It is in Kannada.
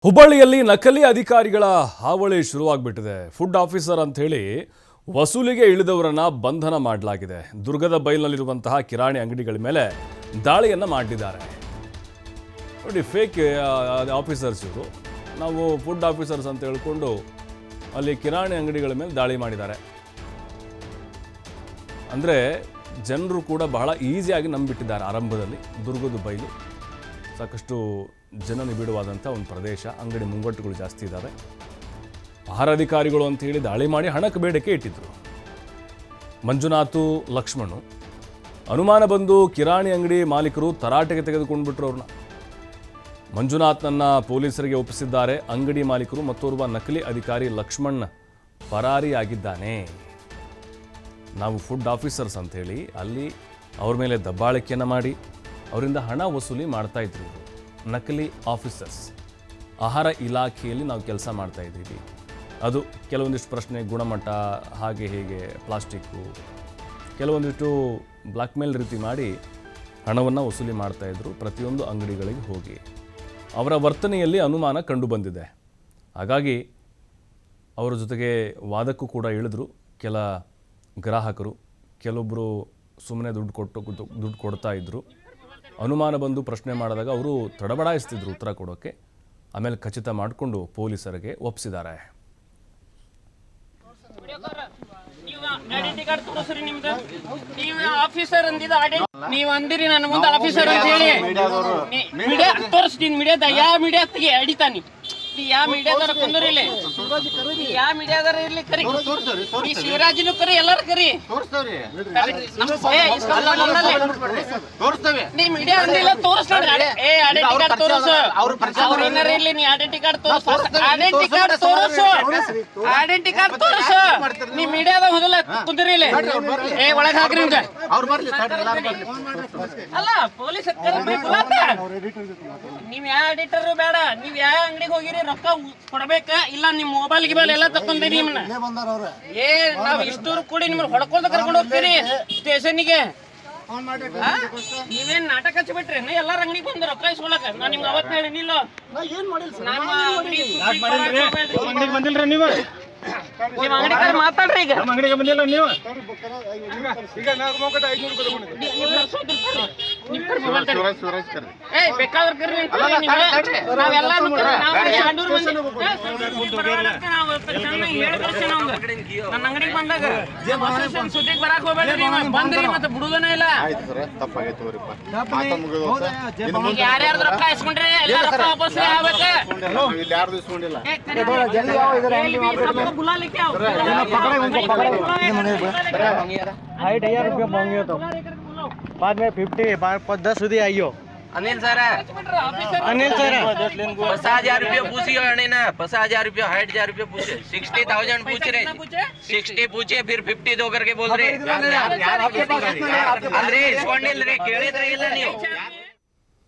ಹುಬ್ಬಳ್ಳಿಯಲ್ಲಿ ನಕಲಿ ಅಧಿಕಾರಿಗಳ ಹಾವಳಿ ಶುರುವಾಗ್ಬಿಟ್ಟಿದೆ. ಫುಡ್ ಆಫೀಸರ್ ಅಂತ ಹೇಳಿ ವಸೂಲಿಗೆ ಇಳಿದವರನ್ನ ಬಂಧನ ಮಾಡಲಾಗಿದೆ. ದುರ್ಗದ ಬೈಲ್ನಲ್ಲಿರುವಂತಹ ಕಿರಾಣಿ ಅಂಗಡಿಗಳ ಮೇಲೆ ದಾಳಿಯನ್ನು ಮಾಡಿದ್ದಾರೆ. ನೋಡಿ, ಫೇಕ್ ಆಫೀಸರ್ಸ್ ಇವರು. ನಾವು ಫುಡ್ ಆಫೀಸರ್ಸ್ ಅಂತ ಹೇಳ್ಕೊಂಡು ಅಲ್ಲಿ ಕಿರಾಣಿ ಅಂಗಡಿಗಳ ಮೇಲೆ ದಾಳಿ ಮಾಡಿದ್ದಾರೆ. ಅಂದರೆ ಜನರು ಕೂಡ ಬಹಳ ಈಸಿಯಾಗಿ ನಂಬಿಟ್ಟಿದ್ದಾರೆ. ಆರಂಭದಲ್ಲಿ ದುರ್ಗದ ಬೈಲು ಸಾಕಷ್ಟು ಜನ ನಿಬಿಡವಾದಂಥ ಒಂದು ಪ್ರದೇಶ, ಅಂಗಡಿ ಮುಂಗಟ್ಟುಗಳು ಜಾಸ್ತಿ ಇದ್ದಾವೆ. ಆಹಾರ ಅಧಿಕಾರಿಗಳು ಅಂತ ಹೇಳಿ ದಾಳಿ ಮಾಡಿ ಹಣಕ್ಕೆ ಬೇಡಿಕೆ ಇಟ್ಟಿದ್ರು. ಮಂಜುನಾಥು, ಲಕ್ಷ್ಮಣು ಅನುಮಾನ ಬಂದು ಕಿರಾಣಿ ಅಂಗಡಿ ಮಾಲೀಕರು ತರಾಟೆಗೆ ತೆಗೆದುಕೊಂಡ್ಬಿಟ್ರು ಅವ್ರನ್ನ. ಮಂಜುನಾಥ್ನನ್ನ ಪೊಲೀಸರಿಗೆ ಒಪ್ಪಿಸಿದ್ದಾರೆ. ಅಂಗಡಿ ಮಾಲೀಕರು ಮತ್ತೋರ್ವ ನಕಲಿ ಅಧಿಕಾರಿ ಲಕ್ಷ್ಮಣ್ ಪರಾರಿಯಾಗಿದ್ದಾನೆ. ನಾವು ಫುಡ್ ಆಫೀಸರ್ಸ್ ಅಂಥೇಳಿ ಅಲ್ಲಿ ಅವ್ರ ಮೇಲೆ ದಬ್ಬಾಳಿಕೆಯನ್ನು ಮಾಡಿ ಅವರಿಂದ ಹಣ ವಸೂಲಿ ಮಾಡ್ತಾ ಇದ್ರು. ನಕಲಿ ಆಫೀಸರ್ಸ್. ಆಹಾರ ಇಲಾಖೆಯಲ್ಲಿ ನಾವು ಕೆಲಸ ಮಾಡ್ತಾ ಇದ್ದೀವಿ. ಅದು ಕೆಲವೊಂದಿಷ್ಟು ಪ್ರಶ್ನೆ, ಗುಣಮಟ್ಟ, ಹಾಗೆ ಹೇಗೆ, ಪ್ಲಾಸ್ಟಿಕ್ಕು, ಕೆಲವೊಂದಿಷ್ಟು ಬ್ಲ್ಯಾಕ್ ಮೇಲ್ ರೀತಿ ಮಾಡಿ ಹಣವನ್ನು ವಸೂಲಿ ಮಾಡ್ತಾಯಿದ್ರು ಪ್ರತಿಯೊಂದು ಅಂಗಡಿಗಳಿಗೆ ಹೋಗಿ. ಅವರ ವರ್ತನೆಯಲ್ಲಿ ಅನುಮಾನ ಕಂಡು ಬಂದಿದೆ. ಹಾಗಾಗಿ ಅವರ ಜೊತೆಗೆ ವಾದಕ್ಕೂ ಕೂಡ ಇಳಿದ್ರು ಕೆಲ ಗ್ರಾಹಕರು. ಕೆಲವೊಬ್ಬರು ಸುಮ್ಮನೆ ದುಡ್ಡು ಕೊಡ್ತಾ ಇದ್ದರು. ಅನುಮಾನ ಬಂದು ಪ್ರಶ್ನೆ ಮಾಡಿದಾಗ ಅವರು ತಡಬಡಾಯಿಸ್ತಿದ್ರು ಉತ್ತರ ಕೊಡೋಕ್ಕೆ. ಆಮೇಲೆ ಖಚಿತ ಮಾಡಿಕೊಂಡು ಪೊಲೀಸರಿಗೆ ಒಪ್ಪಿಸಿದ್ದಾರೆ. ನೀವು ಅಂದಿರಿ ನನ್ನ ಮುಂದೆ ಆಫೀಸರ್ ಅಂತ ಹೇಳಿ ತೋರಿಸ್ತೀನಿ. ಮೀಡಿಯಾದ ಯಾವ ಮೀಡಿಯಾಗೆ ಅಡಿತಾನಿ, ಯಾವ ಮೀಡಿಯಾದಾರ ಕುಂದ್ರಿಲ್ಲ, ಯಾವ ಮೀಡಿಯಾದಾರ ಇರ್ಲಿ ಕರಿ, ಈ ಶಿವರಾಜನು ಕರಿ, ಎಲ್ಲಾರು ಕರಿ. ನೀ ಮೀಡಿಯಾ ಅಂದಿಲ್ಲ, ತೋರಿಸ್ ನೋಡಿ. ಐಡೆಂಟಿ ಕಾರ್ಡ್ ತೋರಿಸು. ಅವ್ರ ಏನಾರ ಇರ್ಲಿ, ನೀ ಐಡೆಂಟಿ ಕಾರ್ಡ್ ತೋರಿಸು. ಐಡೆಂಟಿ ಕಾರ್ಡ್ ತೋರಿಸು. ಐಡೆಂಟಿ ಕಾರ್ಡ್ ತೋರಿಸು. ನೀ ಮೀಡಿಯಾದಾಗ ಹೋದಲ್ಲ ಕುಂದ್ರಿಲ್ಲ. ಒಳಗೆ ಹಾಕ್ರಿ. ಅಲ್ಲ, ಪೊಲೀಸ್ ನೀವ್ ಯಾವ ಎಡಿಟರ್ ಬೇಡ, ನೀವ್ ಯಾವ ಅಂಗಡಿಗೆ ಹೋಗಿರಿ ರೊಕ್ಕ ಕೊಡ್ಬೇಕ, ಇಲ್ಲ ನಿಮ್ ಮೊಬೈಲ್ ಗಿಬೈಲ್ ಎಲ್ಲ ತಕೊಂಡ್ರಿ. ನಿಮ್ನ ನಾವ್ ಇಷ್ಟೂರು ಕೂಡಿ ನಿಮ್ಮನ್ನ ಹೊಡ್ಕೊಂಡ ಕರ್ಕೊಂಡು ಹೋಗ್ತೀರಿ ಸ್ಟೇಷನ್ಗೆ. ನೀವೇನ್ ನಾಟಕ ಹಚ್ಚಿಬಿಟ್ರಿ? ಎಲ್ಲಾರ ಅಂಗಡಿಗೆ ಬಂದು ರೊಕ್ಕ ಇಸ್ಕೊಳಕ. ನಾನ್ ನಿಮ್ಗೆ ಅವತ್ತು ಹೇಳಿನಿಲ್ಲ, ಬಂದಿಲ್ರಿ ನೀವು. ನಿಮ್ ಅಂಗಡಿ ಮಾತಾಡ್ರಿ. ಈಗ ಅಂಗಡಿಗೆ ಬಂದಿಲ್ಲ ನೀವು. ಬೇಕಾದ್ರೆ ಕರ್ರಿ. ನಾವೆಲ್ಲ ನನ್ನ ಅಂಗಡಿಗೆ ಬಂದಾಗ ಸುದ್ದಿಗೆ ಬರಾಕ್ ಹೋಗ್ಬೇಡ್ರಿ. ಬಂದ್ರಿ ಮತ್ತೆ ಬಿಡುದನೇ ಇಲ್ಲ. ಯಾರ್ಯಾರ್ದು ರೊಕ್ಕ ಇಸ್ಕೊಂಡ್ರಿ ಎಲ್ಲ ರೊಕ್ಕ ವಾಪಸ್ ಆಗ್ಬೇಕು. हाइट 1000 रुपया मांगे तो बाद में 50 10 સુધી આવ્યો. अनिल सर, अनिल सर 50,000 रुपया पूछी अने ना, 50,000 रुपया 60,000 रुपया पूछे, 60,000 पूछ रहे, 60 पूछे, फिर 50 दो करके बोल रहे. अरे इसको नहीं ले रहे, केड़े तो नहीं.